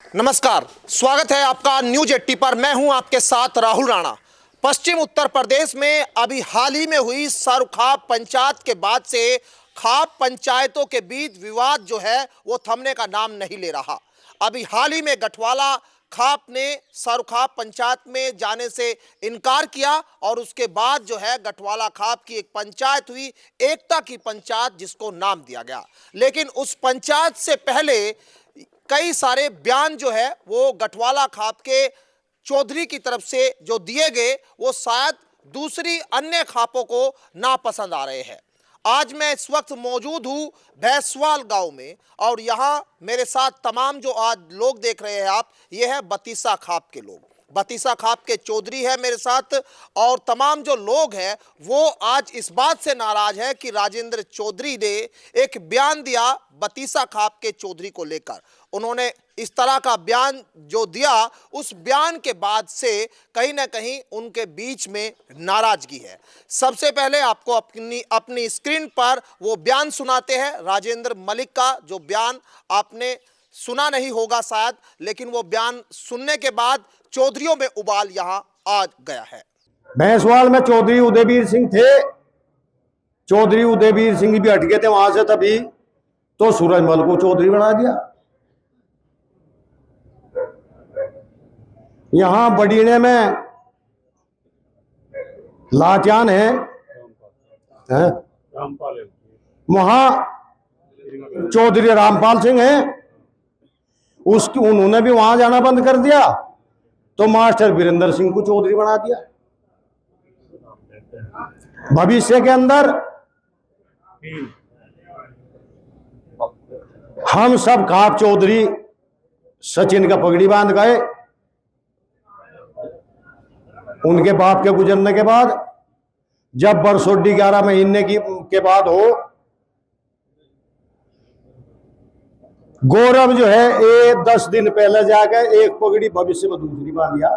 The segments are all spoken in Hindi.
नमस्कार, स्वागत है आपका न्यूज 80 पर। मैं हूं आपके साथ राहुल राणा। पश्चिम उत्तर प्रदेश में अभी हाल ही में हुई सरुखाप पंचायत के बाद से खाप पंचायतों के बीच विवाद जो है वो थमने का नाम नहीं ले रहा। अभी हाल ही में गठवाला खाप ने सरुखाप पंचायत में जाने से इनकार किया और उसके बाद जो है गठवाला खाप की एक पंचायत हुई, एकता की पंचायत, जिसको नाम दिया गया। लेकिन उस पंचायत से पहले कई सारे बयान जो है वो गठवाला खाप के चौधरी की तरफ से जो दिए गए वो शायद दूसरी अन्य खापों को नापसंद आ रहे हैं। आज मैं इस वक्त मौजूद हूं भैंसवाल गांव में और यहां मेरे साथ तमाम जो आज लोग देख रहे हैं आप, ये है बतीसा खाप के लोग। बतीसा खाप के चौधरी है मेरे साथ और तमाम जो लोग हैं वो आज इस बात से नाराज है कि राजेंद्र चौधरी ने एक बयान दिया बतीसा खाप के चौधरी को लेकर। उन्होंने इस तरह का बयान जो दिया, उस बयान के बाद से कहीं ना कहीं उनके बीच में नाराजगी है। सबसे पहले आपको अपनी स्क्रीन पर वो बयान सुनाते हैं राजेंद्र मलिक का, जो बयान आपने सुना नहीं होगा शायद, लेकिन वो बयान सुनने के बाद चौधरियों में उबाल यहां आ गया है। भैंसवाल में चौधरी उदयवीर सिंह थे। चौधरी उदयवीर सिंह भी हट गए थे वहां से, तभी तो सूरजमल को चौधरी बना दिया। यहां बडीने में लाचान है, वहां चौधरी रामपाल सिंह है, उसकी उन्होंने भी वहां जाना बंद कर दिया, तो मास्टर वीरेंद्र सिंह को चौधरी बना दिया। भविष्य के अंदर हम सब खाप चौधरी सचिन का पगड़ी बांध गए। उनके बाप के गुजरने के बाद जब बरसोड्डी 11 महीने के बाद हो, गौरव जो है 10 दिन पहले जाकर एक पगड़ी भविष्य में दूसरी बांधिया।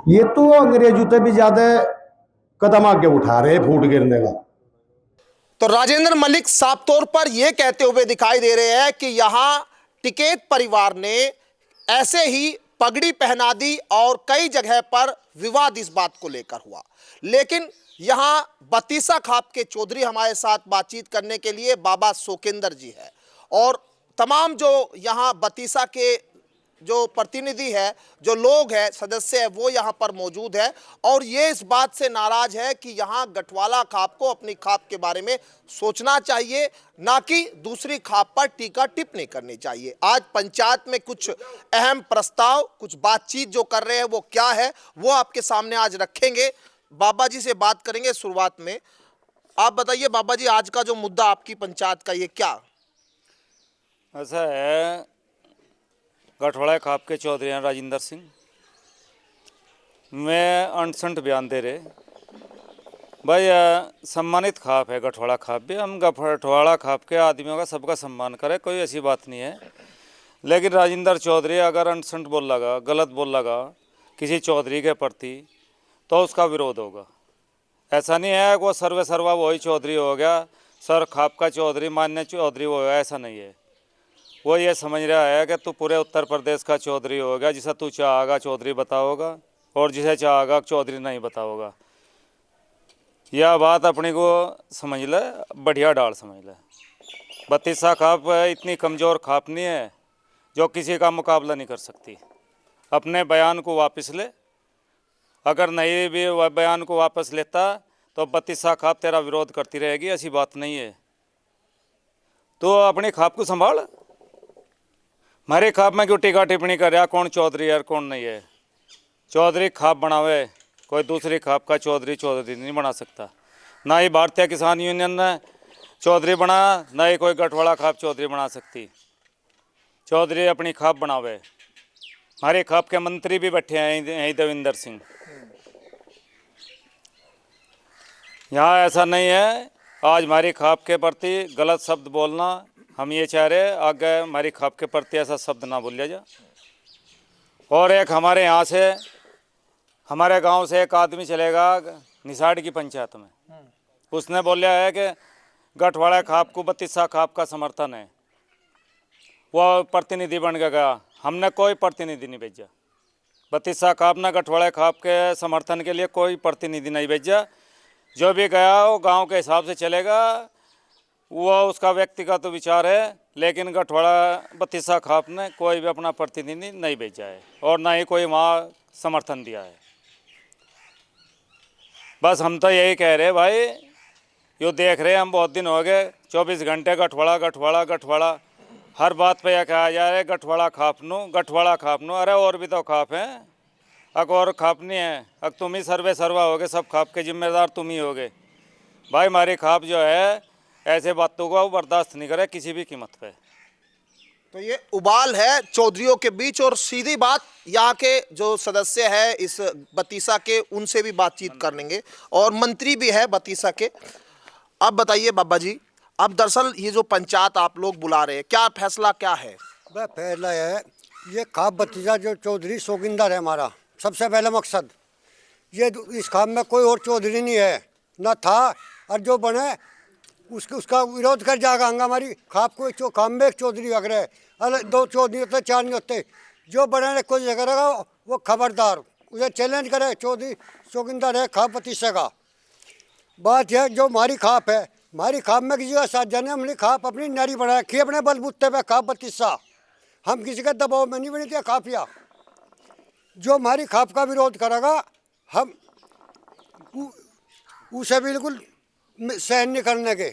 ये तो अंग्रेजों से भी ज्यादा कदम आगे उठा रहे, फूट गिरने का। तो राजेंद्र मलिक साफ तौर पर यह कहते हुए दिखाई दे रहे हैं कि यहां टिकैत परिवार ने ऐसे ही पगड़ी पहना दी और कई जगह पर विवाद इस बात को लेकर हुआ। लेकिन यहां बतीसा खाप के चौधरी हमारे साथ बातचीत करने के लिए बाबा सोकेंद्र जी है और तमाम जो यहां बतीसा के जो प्रतिनिधि है, जो लोग हैं, सदस्य है, वो यहाँ पर मौजूद है और ये इस बात से नाराज है कि यहाँ गठवाला खाप को अपनी खाप के बारे में सोचना चाहिए, ना कि दूसरी खाप पर टीका टिप्पणी करनी चाहिए। आज पंचायत में कुछ अहम प्रस्ताव, कुछ बातचीत जो कर रहे हैं वो क्या है वो आपके सामने आज रखेंगे। बाबा जी से बात करेंगे शुरुआत में। आप बताइए बाबा जी, आज का जो मुद्दा आपकी पंचायत का ये क्या? ऐसा है, गठवाड़ा खाप के चौधरी हैं राजेंद्र सिंह, मैं अनसंट बयान दे रहे भाई। सम्मानित खाप है गठवाड़ा खाप भी, हम गठवाड़ा खाप के आदमियों का सबका सम्मान करें, कोई ऐसी बात नहीं है। लेकिन राजेंद्र चौधरी अगर अनसंट बोल लगा, गलत बोल लगा किसी चौधरी के प्रति, तो उसका विरोध होगा। ऐसा नहीं है वो सर्वे सर्वा वही चौधरी हो गया, सर खाप का चौधरी मान्य चौधरी हो गया, ऐसा नहीं है। वो ये समझ रहा है कि तू पूरे उत्तर प्रदेश का चौधरी होगा, जिसे तू चाहेगा चौधरी बताओगा और जिसे चाहेगा चौधरी नहीं बताओगा। यह बात अपनी को समझ ले, बढ़िया डाल समझ ले। बतीसा खाप इतनी कमज़ोर खाप नहीं है जो किसी का मुकाबला नहीं कर सकती। अपने बयान को वापस ले, अगर नहीं भी वह बयान को वापस लेता तो बतीसा खाप तेरा विरोध करती रहेगी, ऐसी बात नहीं है। तो अपनी खाप को संभाल। हमारे खाप में क्यों टीका टिप्पणी कर रहा, कौन चौधरी है कौन नहीं है? चौधरी खाप बनावे, कोई दूसरी खाप का चौधरी नहीं बना सकता। ना ही भारतीय किसान यूनियन ने चौधरी बना, ना ही कोई गठवाड़ा खाप चौधरी बना सकती। चौधरी अपनी खाप बनावे। हमारे खाप के मंत्री भी बैठे हैं यहीं देवेंद्र सिंह। यहाँ ऐसा नहीं है आज हमारी खाप के प्रति गलत शब्द बोलना, हम ये चाह रहे आगे हमारी खाप के प्रति ऐसा शब्द ना बोलिया जा। और एक हमारे यहाँ से, हमारे गांव से एक आदमी चलेगा निसाड़ की पंचायत में, उसने बोलिया है कि गठवाड़ा खाप को बत्तीसा खाप का समर्थन है, वो प्रतिनिधि बन के गया। हमने कोई प्रतिनिधि नहीं भेजा। बत्तीसा खाप ना गठवाड़ा खाप के समर्थन के लिए कोई प्रतिनिधि नहीं भेजा। जो भी गया वो गांव के हिसाब से चलेगा, वो उसका व्यक्तिगत विचार है। लेकिन गठवाड़ा बत्तीसा खाप ने कोई भी अपना प्रतिनिधि नहीं भेजा है और ना ही कोई वहाँ समर्थन दिया है। बस हम तो यही कह रहे भाई, यो देख रहे हम बहुत दिन हो गए, 24 घंटे गठवाड़ा गठवाड़ा गठवाड़ा, हर बात पे यह कहा जा रहा है गठवाड़ा खापनू गठवाड़ा खापनू। अरे और भी तो खाप हैं, अग और खाप नहीं है, अग तुम ही सर्वे सर्वा होगे, सब खाप के जिम्मेदार तुम ही होगे। भाई हमारी खाप जो है ऐसे बातों को बर्दाश्त नहीं करे किसी भी कीमत पे। तो ये उबाल है चौधरियों के बीच, और सीधी बात यहाँ के जो सदस्य है इस बतीसा के, उनसे भी बातचीत कर लेंगे, और मंत्री भी है बतीसा के। अब बताइए बाबा जी, अब दरअसल ये जो पंचायत आप लोग बुला रहे हैं, क्या फैसला क्या है? वह पहला है, ये खाप बत्तीसा जो चौधरी शौकिनदार है हमारा, सबसे पहला मकसद ये, इस खाप में कोई और चौधरी नहीं है, न था, और जो बने उसका विरोध कर जाएगा। हमारी खाप को खाप में एक चौधरी अगर है, अलग 2 चौधरी होते, 4 नहीं होते। जो बने कोई करेगा वो खबरदार, उसे चैलेंज करे। चौधरी शौकिनदार है खाप बत्तीसा का। बात है जो हमारी खाप है, हमारी खाप में किसी का साथ जाने, हमने खाप अपनी नारी बना रखी है, अपने बलबूते पे खाप बत्तीसा। हम किसी के दबाव में नहीं बनी थी खापिया। जो हमारी खाप का विरोध करेगा हम उसे बिल्कुल सहन नहीं करने के।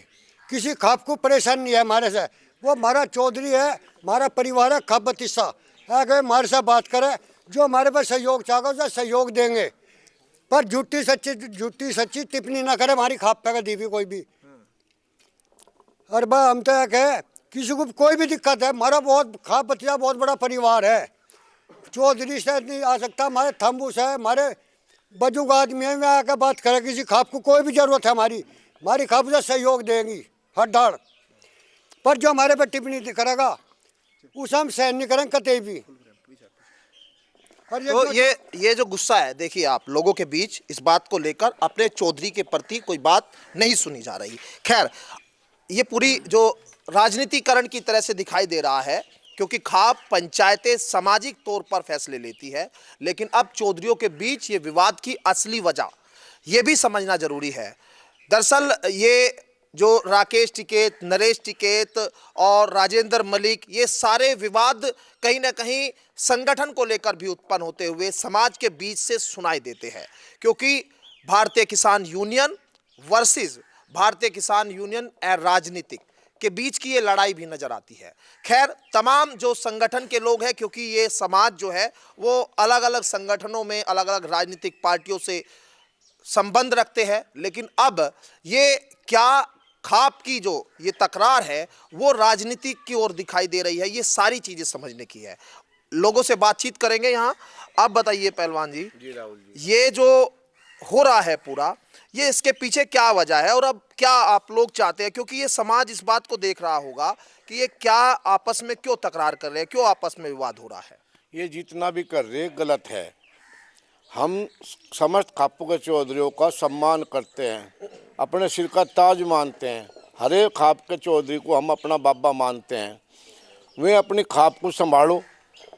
किसी खाप को परेशान नहीं है हमारे से, वो हमारा चौधरी है, हमारा परिवार है खाप बत्तीसा। अगर हमारे साथ बात करे, जो हमारे पास सहयोग चाहेगा उसे सहयोग देंगे, पर झूठी सच्ची टिप्पणी ना करे हमारी खाप पे कभी भी कोई भी। और भाई हम तो यह कहे, किसी को कोई भी दिक्कत है, हमारा बहुत खाप बत्तीसा बहुत बड़ा परिवार है, चौधरी से नहीं आ सकता। हमारे थम्बू से, हमारे बुजुर्ग आदमी है, में आकर बात करे, किसी खाप को कोई भी जरूरत है हमारी खाप से सहयोग देंगी हर ढाड़। पर जो हमारे पे टिप्पणी करेगा उसे हम सहन नहीं करेंगे कतई भी। और तो ये जो गुस्सा है, देखिए आप लोगों के बीच इस बात को लेकर अपने चौधरी के प्रति कोई बात नहीं सुनी जा रही। खैर, ये पूरी जो राजनीतिकरण की तरह से दिखाई दे रहा है, क्योंकि खाप पंचायतें सामाजिक तौर पर फैसले लेती है, लेकिन अब चौधरियों के बीच ये विवाद की असली वजह ये भी समझना जरूरी है। दरअसल ये जो राकेश टिकैत, नरेश टिकैत और राजेंद्र मलिक, ये सारे विवाद कहीं ना कहीं संगठन को लेकर भी उत्पन्न होते हुए समाज के बीच से सुनाई देते हैं, क्योंकि भारतीय किसान यूनियन वर्सेस भारतीय किसान यूनियन और राजनीतिक के बीच की ये लड़ाई भी नजर आती है। खैर, तमाम जो संगठन के लोग हैं, क्योंकि ये समाज जो है वो अलग अलग संगठनों में अलग अलग राजनीतिक पार्टियों से संबंध रखते हैं, लेकिन अब ये क्या खाप की जो ये तकरार है वो राजनीति की ओर दिखाई दे रही है, ये सारी चीजें समझने की है। लोगों से बातचीत करेंगे यहाँ। अब बताइए पहलवान जी, राहुल जी, ये जो हो रहा है पूरा, ये इसके पीछे क्या वजह है और अब क्या आप लोग चाहते हैं? क्योंकि ये समाज इस बात को देख रहा होगा कि ये क्या आपस में क्यों तकरार कर रहे हैं, क्यों आपस में विवाद हो रहा है। ये जितना भी कर रहे गलत है। हम समस्त खापों के चौधरियों का सम्मान करते हैं, अपने सिर का ताज मानते हैं। हर एक खाप के चौधरी को हम अपना बाबा मानते हैं। वे अपनी खाप को संभालो।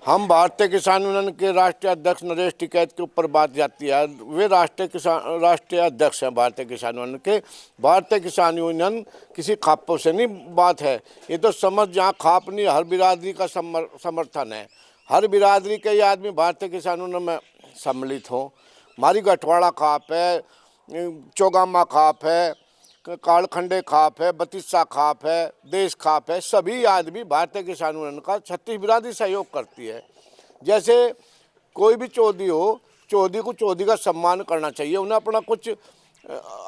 हम भारतीय किसान यूनियन के राष्ट्रीय अध्यक्ष नरेश टिकैत के ऊपर बात जाती है। वे राष्ट्रीय अध्यक्ष हैं भारतीय किसान यूनियन के। भारतीय किसान यूनियन किसी खापों से नहीं बात है, ये तो समझ जहाँ खाप नहीं, हर बिरादरी का समर्थन है। हर बिरादरी के ये आदमी भारतीय किसान यूनियन में सम्मिलित हों। हमारी गठवाड़ा खाप है, चौगामा खाप है, कालखंडे खाप है, बत्तीसा खाप है, देश खाप है, सभी आदमी भारतीय किसान यूनियन का 36 बिरादरी सहयोग करती है। जैसे कोई भी चौधरी हो, चौधरी को चौधरी का सम्मान करना चाहिए, उन्हें अपना कुछ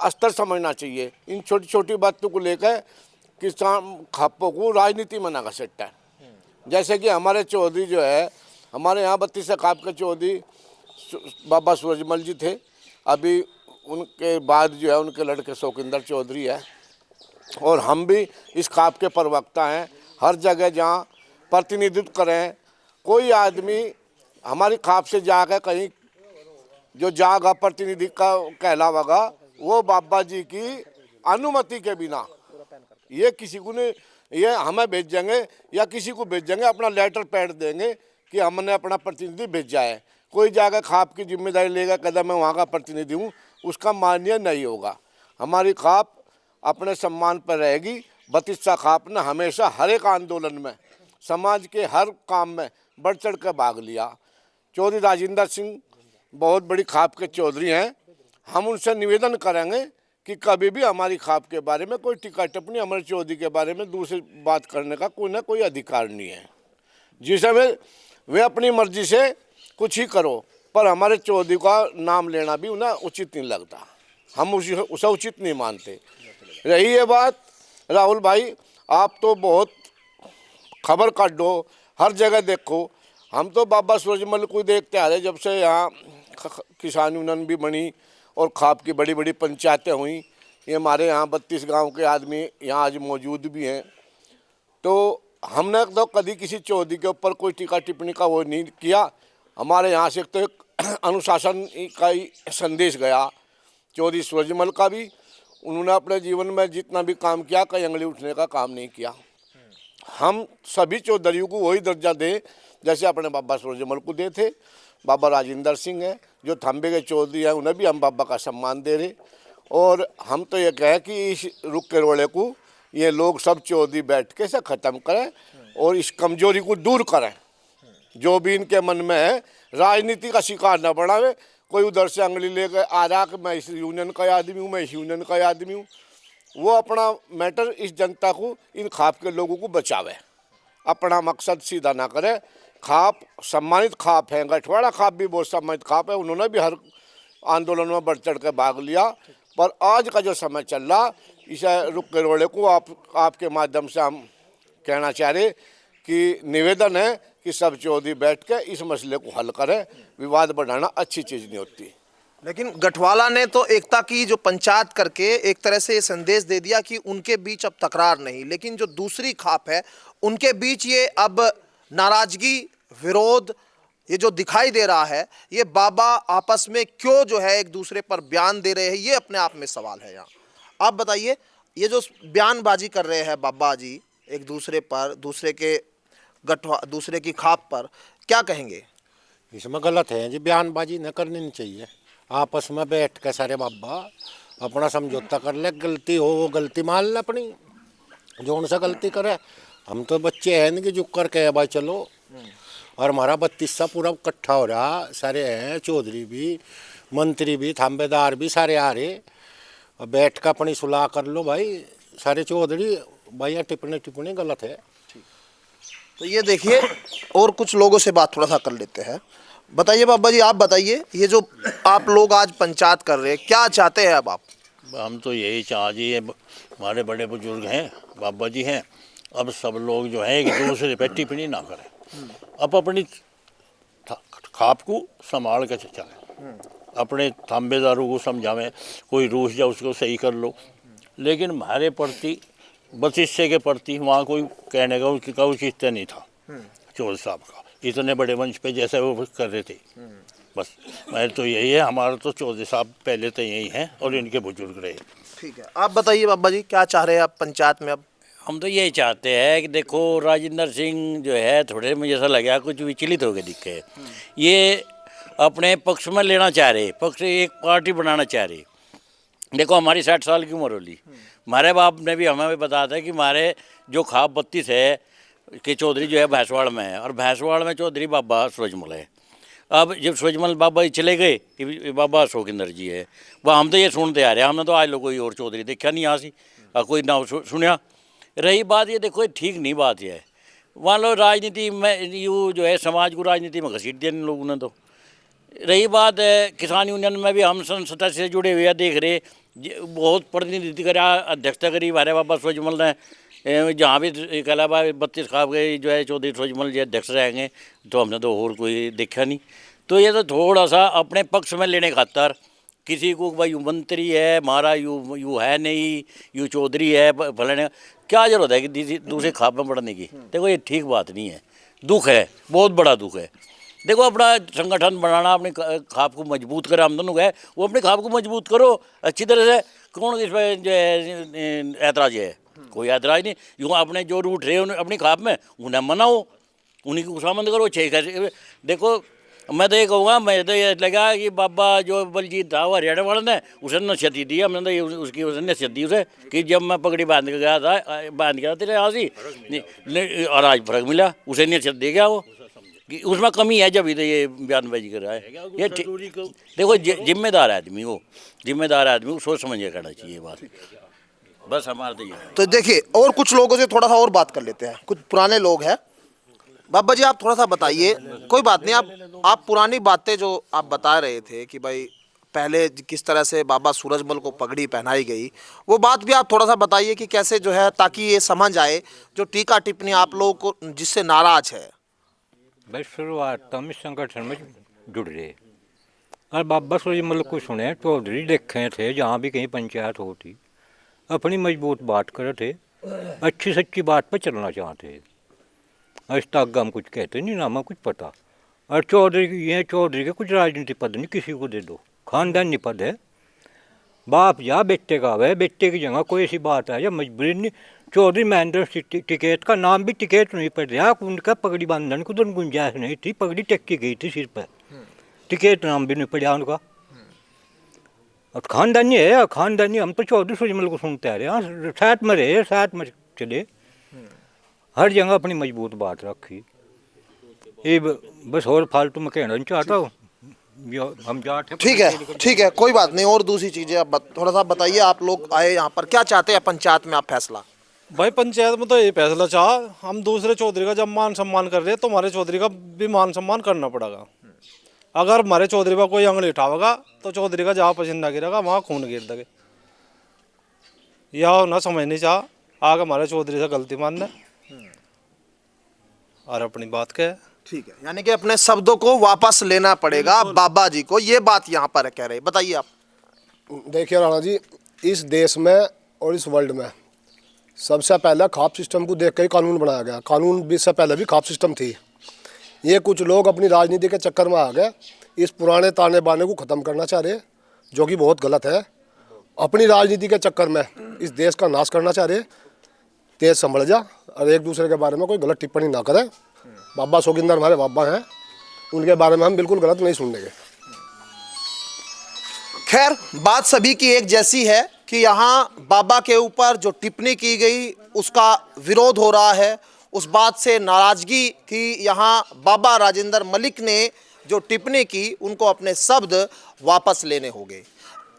स्तर समझना चाहिए। इन छोटी छोटी बातों को लेकर किसान खापों को राजनीति में ना घसीटता है। जैसे कि हमारे चौधरी जो है, हमारे यहाँ बत्तीसा खाप के चौधरी बाबा सूरजमल जी थे, अभी उनके बाद जो है उनके लड़के शौकिनदार चौधरी है, और हम भी इस खाप के प्रवक्ता हैं। हर जगह जहाँ प्रतिनिधित्व करें, कोई आदमी हमारी खाप से जाकर कहीं जो जागा प्रतिनिधि का कहलावागा, वो बाबा जी की अनुमति के बिना ये किसी को नहीं, ये हमें भेजेंगे या किसी को भेजेंगे, अपना लेटर पैड देंगे कि हमने अपना प्रतिनिधि भेजा है। कोई जाकर खाप की जिम्मेदारी लेगा, कहता मैं वहाँ का प्रतिनिधि हूँ, उसका मान्य नहीं होगा। हमारी खाप अपने सम्मान पर रहेगी। बतिस्सा खाप ने हमेशा हर एक आंदोलन में, समाज के हर काम में बढ़ चढ़ कर भाग लिया। चौधरी राजेंद्र सिंह बहुत बड़ी खाप के चौधरी हैं। हम उनसे निवेदन करेंगे कि कभी भी हमारी खाप के बारे में कोई टिक्का टिप्पणी, हमारे चौधरी के बारे में दूसरी बात करने का कोई ना कोई अधिकार नहीं है। जिस समय वे अपनी मर्जी से कुछ ही करो, पर हमारे चौधरी का नाम लेना भी उन्हें उचित नहीं लगता। हम उसे उचित नहीं मानते। रही ये बात, राहुल भाई आप तो बहुत खबर काटो, हर जगह देखो। हम तो बाबा सूरजमल को देखते आ रहे जब से यहाँ किसान यूनियन भी बनी और खाप की बड़ी बड़ी पंचायतें हुई। ये हमारे यहाँ 32 गांव के आदमी यहाँ आज मौजूद भी हैं। तो हमने तो कभी किसी चौधरी के ऊपर कोई टीका टिप्पणी का वो नहीं किया। हमारे यहाँ से तो एक अनुशासन का ही संदेश गया। चौधरी सूरजमल का भी, उन्होंने अपने जीवन में जितना भी काम किया, कहीं अंगली उठने का काम नहीं किया। हम सभी चौधरियों को वही दर्जा दें जैसे अपने बाबा सूरजमल को दे थे। बाबा राजेंद्र सिंह हैं जो थाम्बे के चौधरी हैं, उन्हें भी हम बाबा का सम्मान दे रहे। और हम तो ये कहें कि इस रुख के रोड़े को ये लोग सब चौधरी बैठ के से ख़त्म करें और इस कमजोरी को दूर करें। जो भी इनके मन में है, राजनीति का शिकार न बनावे। कोई उधर से अंगली लेकर आ रहा कि मैं इस यूनियन का आदमी हूँ, मैं इस यूनियन का आदमी हूँ। वो अपना मैटर इस जनता को, इन खाप के लोगों को बचावे, अपना मकसद सीधा ना करे। खाप सम्मानित खाप है, गठवाड़ा खाप भी बहुत सम्मानित खाप है। उन्होंने भी हर आंदोलन में बढ़ चढ़ कर भाग लिया। पर आज का जो समय चल रहा, इस रुख के रोड़े को आपके माध्यम से हम कहना चाह रहे कि निवेदन है कि सब चौधरी बैठ के इस मसले को हल करें। विवाद बढ़ाना अच्छी चीज़ नहीं होती। लेकिन गठवाला ने तो एकता की जो पंचायत करके एक तरह से ये संदेश दे दिया कि उनके बीच अब तकरार नहीं, लेकिन जो दूसरी खाप है उनके बीच ये अब नाराजगी, विरोध ये जो दिखाई दे रहा है, ये बाबा आपस में क्यों जो है एक दूसरे पर बयान दे रहे हैं, ये अपने आप में सवाल है। यहाँ आप बताइए, ये जो बयानबाजी कर रहे हैं बाबा जी एक दूसरे पर, दूसरे की खाप पर, क्या कहेंगे? इसमें गलत है जी, बयानबाजी न करनी नहीं चाहिए। आपस में बैठ के सारे बाबा अपना समझौता कर ले, गलती हो वो गलती मान ले अपनी, जो उनसे गलती करे। हम तो बच्चे हैं नहीं कि झुक कर के भाई चलो। और हमारा 32 पूरा इकट्ठा हो रहा, सारे हैं, चौधरी भी, मंत्री भी, थाम्बेदार भी, सारे आ रहे। और बैठ कर अपनी सुलह कर लो भाई सारे चौधरी। भाई टिप्पणी गलत है। तो ये देखिए, और कुछ लोगों से बात थोड़ा सा कर लेते हैं। बताइए बाबा जी, आप बताइए, ये जो आप लोग आज पंचायत कर रहे हैं, क्या चाहते हैं अब आप? हम तो यही चाह जी, हमारे बड़े बुजुर्ग हैं, बाबा जी हैं, अब सब लोग जो है एक दूसरे पे टिप्पणी ना करें, अब अपनी खाप को संभाल के चलें, अपने थाम्बेदारों को समझावें, कोई रूस जाए उसको सही कर लो। लेकिन हमारे प्रति, बस हिस्से के प्रति वहाँ कोई कहने का उचित नहीं था चौधरी साहब का, इतने बड़े मंच पे जैसे वो कर रहे थे। बस मैं तो यही है, हमारा तो चौधरी साहब पहले तो यही हैं और इनके बुजुर्ग रहे। ठीक है, आप बताइए बाबा जी, क्या चाह रहे हैं आप पंचायत में अब? हम तो यही चाहते हैं कि देखो राजेंद्र सिंह जो है थोड़े मुझे ऐसा लगा कुछ विचलित हो गए दिखे। ये अपने पक्ष में लेना चाह रहे, पक्ष एक पार्टी बनाना चाह रहे। देखो हमारी 60 साल की उम्र होली, हमारे बाप ने भी हमें भी बताया था कि हमारे जो खाप 32 है कि चौधरी जो है भैंसवाड़ में है, और भैंसवाड़ में चौधरी बाबा सूरजमल है। अब जब सूरजमल बाबा चले गए कि बाबा अशोकिंदर जी है, वह हम तो ये सुनते आ रहे हैं, हमने तो आज लोग कोई और चौधरी देखा नहीं यहाँ से, कोई नाम सुनिया। रही बात ये, देखो ये ठीक नहीं बात है। मान लो राजनीति में यूँ जो है समाज को राजनीति में घसीट दिया इन लोगों ने। तो रही बात किसान यूनियन में भी हम संस्था से जुड़े हुए देख रहे, बहुत प्रतिनिधित्व करा, अध्यक्षता करी हमारे बाबा सूरजमल ने। जहाँ भी कहला भाई 32 खाप गए जो है चौधरी सूरजमल जी अध्यक्ष रहेंगे, तो हमने तो और कोई देखा नहीं। तो ये तो थोड़ा सा अपने पक्ष में लेने खातर किसी को भाई यूँ मंत्री है हमारा, यूँ है नहीं, यूँ चौधरी है फलाने, क्या जरूरत है कि दूसरे खाप में बढ़ने की? देखो ये ठीक बात नहीं है, दुख है, बहुत बड़ा दुख है। देखो अपना संगठन बनाना, अपने खाप को मजबूत करें, हम दोनों गए वो अपने खाप को मजबूत करो अच्छी तरह से। कौन इस पर जो है ऐतराज़ है? कोई ऐतराज नहीं। यूँ अपने जो रूट रहे उन्हें अपनी खाप में उन्हें मनाओ, उन्हीं को खुशामंद करो। छः देखो मैं तो ये कहूँगा, मैं तो ये लगा कि बाबा जो बलजीत था वो हरियाणा वाले ने उसे नसीहत दी है। हमने तो उसकी उसने नसीहत दी उसे कि जब मैं पगड़ी बांध के गया था, बांध गया तेरे यहाँ से और आज फर्क मिला, उसे नसीहत दे गया वो कि उसमें कमी है जब तो ये बयानबाजी कर रहा है। ये देखो जिम्मेदार आदमी हो, जिम्मेदार आदमी को सोच समझ के करना चाहिए बात। बस हमारा तो ये। तो देखिए और कुछ लोगों से थोड़ा सा और बात कर लेते हैं, कुछ पुराने लोग हैं। बाबा जी आप थोड़ा सा बताइए, कोई बात नहीं, आप पुरानी बातें जो आप बता रहे थे कि भाई पहले किस तरह से बाबा सूरजमल को पगड़ी पहनाई गई, वो बात भी आप थोड़ा सा बताइए कि कैसे जो है, ताकि ये समझ आए जो टीका टिप्पणी आप लोगों को जिससे नाराज है। भाई शुरुआत तो हम इस संगठन में जुड़ रहे और बाबा सूरजमल को सुने, चौधरी देखे थे जहाँ भी कहीं पंचायत होती, अपनी मजबूत बात करे थे, अच्छी सच्ची बात पर चलना चाहते। आज तक हम कुछ कहते नहीं, ना हमें कुछ पता। और चौधरी के कुछ राजनीतिक पद नहीं, किसी को दे दो, खानदानी पद है। बाप या बेटे का है, बेटे की जगह कोई ऐसी बात है या मजबूरी नहीं। चौधरी महेंद्र सिंह टिकैत का नाम भी टिकैत नहीं पड़ रहा, उनका पगड़ी बांधने को तो गुंजाइश नहीं थी, पगड़ी टेकी गई थी सिर पर, टिकैत नाम भी नहीं पड़ा उनका। और खानदानी है, खानदानी। हम तो चौधरी सूरजमल को सुनते आ रहे हैं, साथ में रहे, साथ में चले, हर जगह अपनी मजबूत बात रखी। ये बस और फालतू में कहना नहीं चाहता हूँ, हम जाट। ठीक है कोई बात नहीं। और दूसरी चीजें आप थोड़ा सा बताइए, आप लोग आए यहाँ पर क्या चाहते हैं पंचायत में आप फैसला? भाई पंचायत में तो ये फैसला चाह, हम दूसरे चौधरी का जब मान सम्मान कर रहे हैं तो हमारे चौधरी का भी मान सम्मान करना पड़ेगा। अगर हमारे चौधरी पर कोई अंगली उठावेगा तो चौधरी का जहाँ पसीना गिरेगा वहाँ खून गिर देगा। यह ना समझ नहीं चाह, आगे हमारे चौधरी से गलती मानना और अपनी बात कहे। ठीक है, यानी कि अपने शब्दों को वापस लेना पड़ेगा बाबा जी को, ये बात यहाँ पर कह रहे। बताइए आप। देखिए राणा जी, इस देश में और इस वर्ल्ड में सबसे पहले खाप सिस्टम को देख कर ही कानून बनाया गया। कानून भी से पहले भी खाप सिस्टम थी। ये कुछ लोग अपनी राजनीति के चक्कर में आ गए, इस पुराने ताने बाने को ख़त्म करना चाह रहे, जो कि बहुत गलत है। अपनी राजनीति के चक्कर में इस देश का नाश करना चाह रहे। तेज संभल जा और एक दूसरे के बारे में कोई गलत टिप्पणी ना करें। बाबा सोगिंदर हमारे बाबा हैं, उनके बारे में हम बिल्कुल गलत नहीं सुनेंगे। खैर बात सभी की एक जैसी है कि यहाँ बाबा के ऊपर जो टिप्पणी की गई उसका विरोध हो रहा है, उस बात से नाराजगी कि यहाँ बाबा राजेंद्र मलिक ने जो टिप्पणी की उनको अपने शब्द वापस लेने होंगे।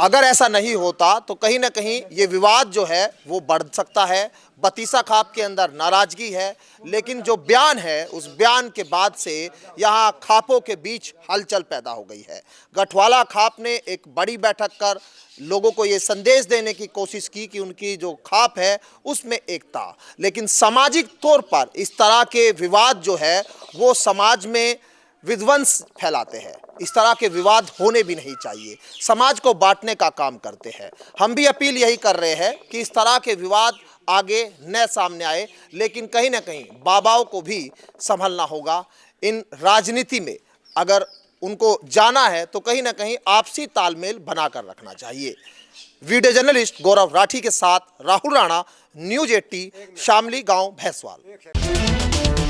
अगर ऐसा नहीं होता तो कहीं ना कहीं ये विवाद जो है वो बढ़ सकता है। बतीसा खाप के अंदर नाराजगी है, लेकिन जो बयान है उस बयान के बाद से यहाँ खापों के बीच हलचल पैदा हो गई है। गठवाला खाप ने एक बड़ी बैठक कर लोगों को ये संदेश देने की कोशिश की कि उनकी जो खाप है उसमें एकता, लेकिन सामाजिक तौर पर इस तरह के विवाद जो है वो समाज में विध्वंस फैलाते हैं। इस तरह के विवाद होने भी नहीं चाहिए, समाज को बांटने का काम करते हैं। हम भी अपील यही कर रहे हैं कि इस तरह के विवाद आगे न सामने आए, लेकिन कहीं ना कहीं बाबाओं को भी संभलना होगा। इन राजनीति में अगर उनको जाना है तो कहीं ना कहीं आपसी तालमेल बनाकर रखना चाहिए। वीडियो जर्नलिस्ट गौरव राठी के साथ राहुल राणा, न्यूज़ 80, शामली गांव भैंसवाल।